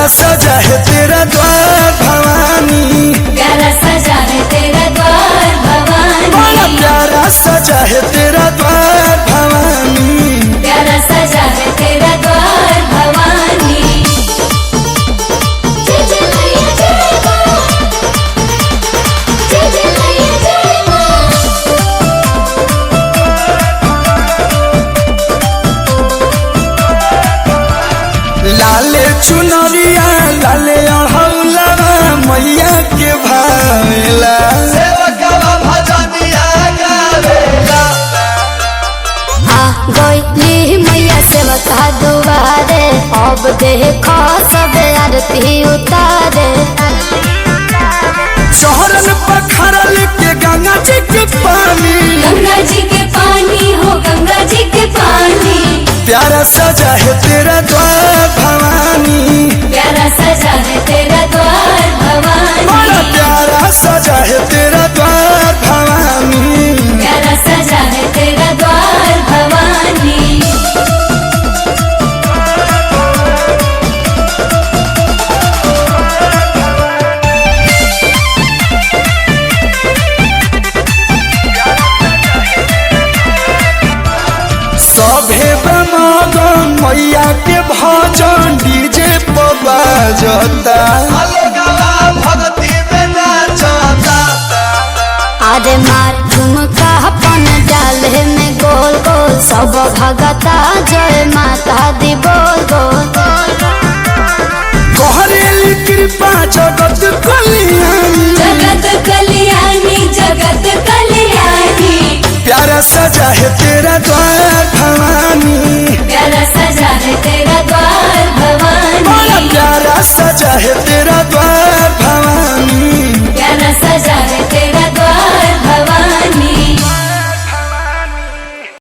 सजा है तेरा द्वार भवानी, प्यारा सजा है तेरा द्वार भवानी, बड़ा प्यारा सजा है तेरा द्वार भवानी, प्यारा सजा है तेरा द्वार भवानी। जय जय मैया जय माँ, जय जय मैया जय माँ। लाले चुनरिया लाले अढ़ौलवा मैया के भावेला, सेवकवा भजनिया गावेला। आ गइली मैया सेवका दुआरे, अब देखो सब आरती उतारे। चौरन पखरल के गंगा जी के पानी, गंगा जी के पानी हो गंगा जी के पानी, प्यारा सजा है तेरा द्वार भवानी, प्यारा सजा है तेरा द्वार भवानी, बड़ा प्यारा सजा है तेरा द्वार भवानी, प्यारा सजा है तेरा द्वार भवानी। सभे बमगन मैया के भजन डीजे पर बाजता, भक्ति में नाचता। अरे मार झुमका अपन डाले में गोल गोल, सब भगता जय माता दी बोल बोल। कहरेली कृपा जगत कल्याणी, जगत कल्याणी जगत कल्याणी, प्यारा सजा है तेरा द्वार भवानी, प्यारा सजा है तेरा द्वार भवानी, बड़ा प्यारा सजा है तेरा